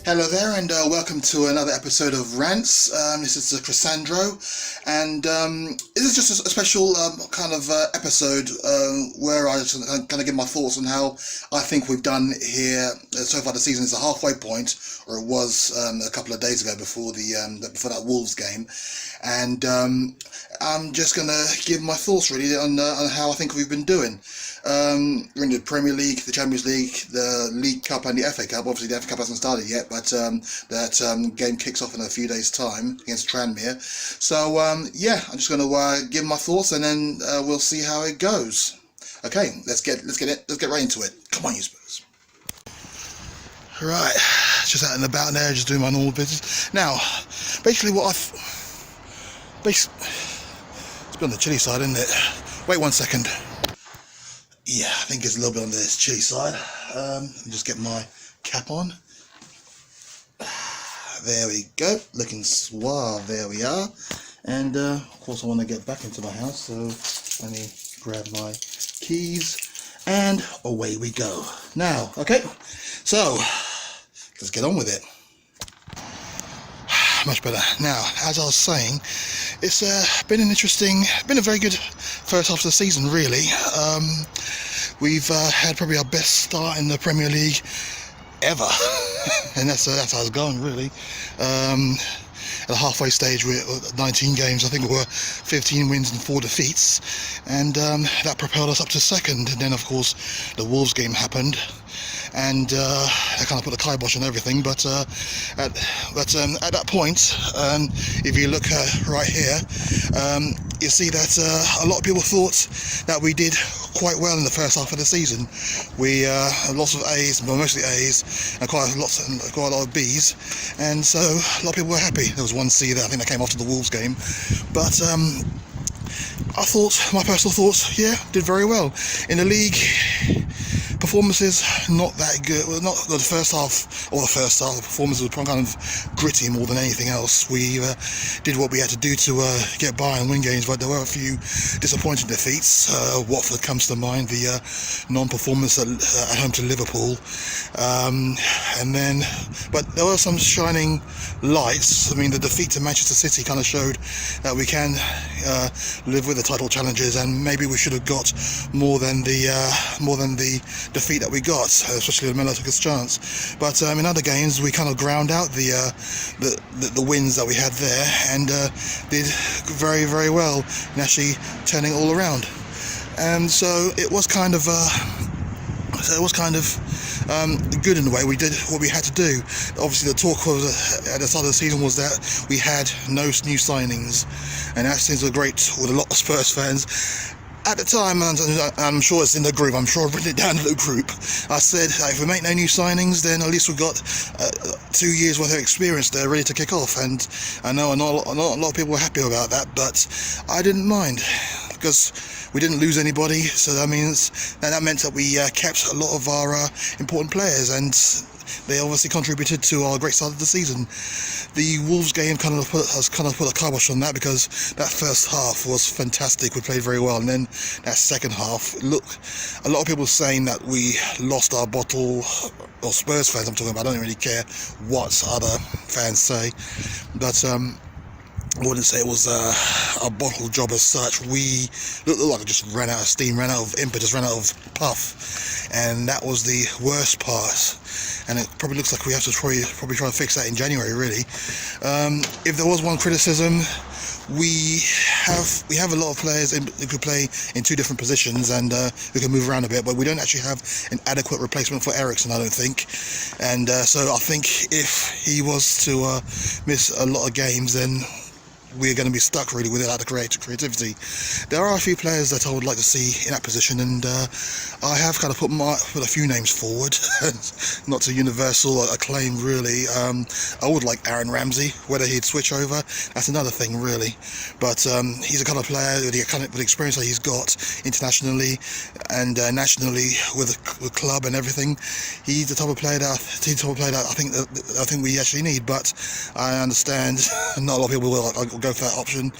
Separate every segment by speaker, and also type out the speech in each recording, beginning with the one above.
Speaker 1: Hello there, and welcome to another episode of Rantz. This is Crisandro, and this is just a special kind of episode where I just kind of give my thoughts on how I think we've done here so far. The season is a halfway point, or it was a couple of days ago before that Wolves game, and I'm just going to give my thoughts really on how I think we've been doing. We're in the Premier League, the Champions League, the League Cup and the FA Cup. Obviously the FA Cup hasn't started yet, but that game kicks off in a few days' time against Tranmere. So yeah, I'm just going to give my thoughts, and then we'll see how it goes. Okay, let's get right into it. Come on, you Spurs. Right, just out and about there, just doing my normal business. Now, basically it's been on the chilly side, isn't it? Wait 1 second. Yeah, I think it's a little bit on this chilly side. Let me just get my cap on. There we go, looking suave. There we are. And of course I want to get back into my house, so let me grab my keys and away we go. Now, okay, so let's get on with it. Much better. Now, as I was saying, it's been a very good first half of the season, really. We've had probably our best start in the Premier League ever, and that's how it's going, really. At the halfway stage, we're 19 games. I think we were 15 wins and 4 defeats, and that propelled us up to second. And then, of course, the Wolves game happened, and that kind of put the kibosh on everything. But at that point, if you look right here, you see that a lot of people thought that we did quite well in the first half of the season. We lots of A's, well, mostly A's, and quite a lot of B's, and so a lot of people were happy. There was one C there, I think, that came after the Wolves game, but I thought, my personal thoughts, yeah, did very well in the league. Performances not that good. Well, not the first half. The performance was kind of gritty more than anything else. We did what we had to do to get by and win games, but there were a few disappointing defeats. Watford comes to mind, the non-performance at home to Liverpool, and then, but there were some shining lights. I mean, the defeat to Manchester City kind of showed that we can live with the title challenges, and maybe we should have got more than the defeat that we got, especially when Melo took his chance. But in other games we kind of ground out the wins that we had there, and did very, very well in actually turning it all around. And so it was kind of good in a way. We did what we had to do. Obviously the talk was, at the start of the season, was that we had no new signings, and that seems great with a lot of Spurs fans. At the time, and I'm sure it's in the group, I'm sure I've written it down in the group, I said, if we make no new signings, then at least we've got 2 years worth of experience there ready to kick off. And I know a lot of people were happy about that, but I didn't mind, because we didn't lose anybody, so that meant that we kept a lot of our important players, and they obviously contributed to our great start of the season. The Wolves game has put a kibosh on that, because that first half was fantastic. We played very well, and then that second half, look, a lot of people saying that we lost our bottle, or Spurs fans I'm talking about. I don't really care what other fans say, but I wouldn't say it was a bottle job as such. We looked like it just ran out of steam, ran out of impetus, ran out of puff, and that was the worst part. And it probably looks like we have to probably try and fix that in January, really. If there was one criticism, we have a lot of players who could play in 2 different positions, and who can move around a bit, but we don't actually have an adequate replacement for Eriksen, I don't think. And so I think if he was to miss a lot of games, then we're going to be stuck really without the creativity. There are a few players that I would like to see in that position, and I have kind of put a few names forward, not to universal acclaim really. I would like Aaron Ramsey. Whether he'd switch over, that's another thing really. But he's a kind of player with the experience that he's got internationally and nationally with the club and everything. He's the type of player that I think we actually need. But I understand not a lot of people will go for that option.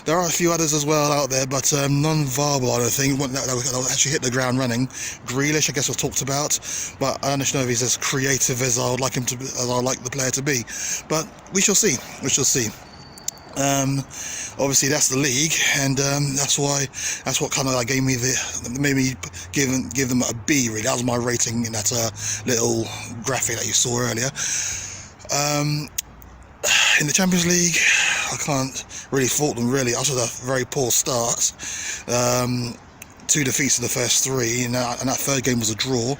Speaker 1: There are a few others as well out there, but non-viable, I don't think. That will actually hit the ground running. Grealish, I guess, was talked about, but I don't know if he's as creative as I would like him to, as I like the player to be. But we shall see. We shall see. Obviously that's the league, and that's what kind of made me give them a B really. That was my rating in that little graphic that you saw earlier. In the Champions League, I can't really fault them really. After a very poor start, 2 defeats in the first 3, and that third game was a draw.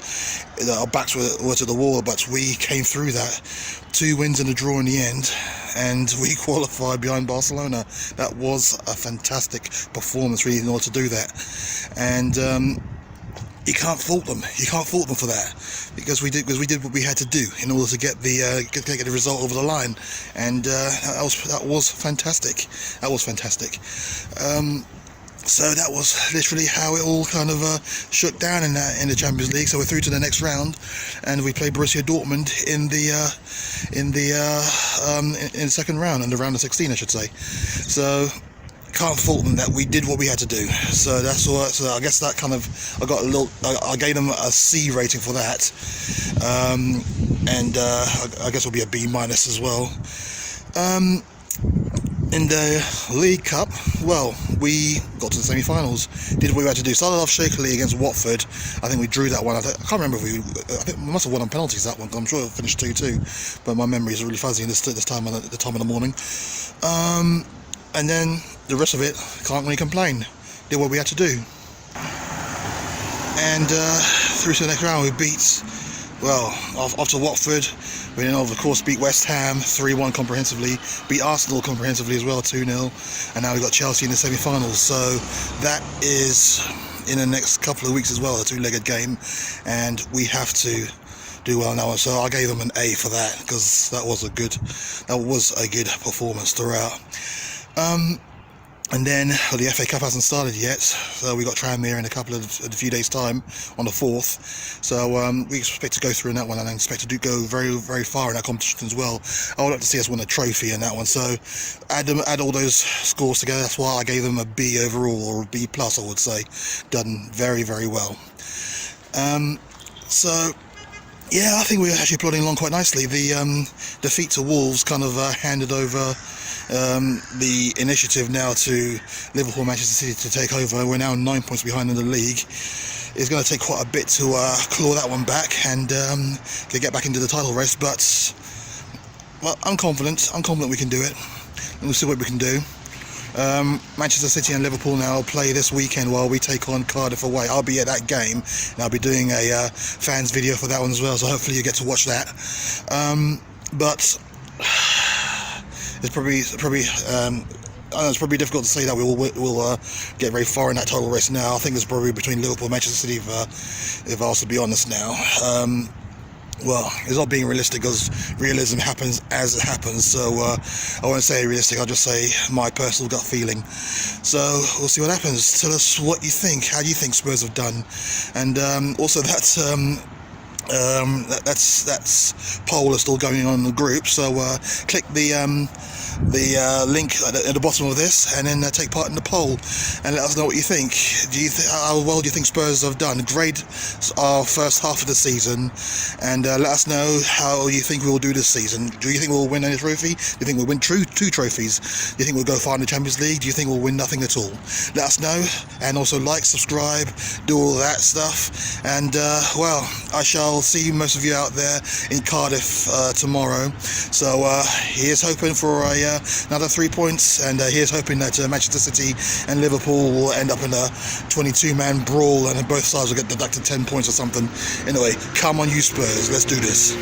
Speaker 1: Our backs were to the wall, but we came through that. 2 wins and a draw in the end, and we qualified behind Barcelona. That was a fantastic performance really in order to do that, and you can't fault them. You can't fault them for that, because we did what we had to do in order to get the result over the line, and that was fantastic. That was fantastic. So that was literally how it all kind of shook down in the Champions League. So we're through to the next round, and we play Borussia Dortmund in the second round, in the round of 16, I should say. So can't fault them that we did what we had to do. So that's what. So I guess that kind of I gave them a C rating for that, and I guess it'll be a B minus as well. In the League Cup, well, we got to the semi-finals, did what we had to do. Started off shakily against Watford. I think we drew that one. I can't remember if I think we must have won on penalties that one. I'm sure it finished 2-2, but my memory is really fuzzy in this time of the morning. And then the rest of it, can't really complain. Did what we had to do. And through to the next round, we beat, well, after Watford, we then of course beat West Ham 3-1 comprehensively, beat Arsenal comprehensively as well 2-0, and now we've got Chelsea in the semi-finals. So that is in the next couple of weeks as well, a 2-legged game, and we have to do well now. So I gave them an A for that, because that was a good performance throughout. And then the FA Cup hasn't started yet, so we got Tranmere in a few days' time on the 4th. So we expect to go through in that one, and I expect to go very, very far in that competition as well. I would like to see us win a trophy in that one. So add all those scores together. That's why I gave them a B overall, or a B plus, I would say. Done very, very well. So yeah, I think we're actually plodding along quite nicely. The defeat to Wolves kind of handed over the initiative now to Liverpool, Manchester City to take over. We're now 9 points behind in the league. It's going to take quite a bit to claw that one back and to get back into the title race, but well, I'm confident we can do it, and we'll see what we can do. Manchester City and Liverpool now play this weekend while we take on Cardiff away. I'll be at that game, and I'll be doing a fans video for that one as well, so hopefully you get to watch that. But it's probably difficult to say that we'll get very far in that title race now. I think it's probably between Liverpool and Manchester City, if I was to be honest now. Well, it's not being realistic, because realism happens as it happens, so I won't say realistic, I'll just say my personal gut feeling. So we'll see what happens. Tell us what you think. How do you think Spurs have done? And also that's poll is still going on in the group, so click the link at the bottom of this, and then take part in the poll and let us know what you think. How well do you think Spurs have done? Grade our first half of the season, and let us know how you think we will do this season. Do you think we'll win any trophy? Do you think we'll win two trophies? Do you think we'll go far in the Champions League? Do you think we'll win nothing at all? Let us know, and also like, subscribe, do all that stuff, and well, I shall see most of you out there in Cardiff tomorrow. So here's hoping for another 3 points, and here's hoping that Manchester City and Liverpool will end up in a 22-man brawl, and both sides will get deducted 10 points or something. Anyway, come on you Spurs, let's do this.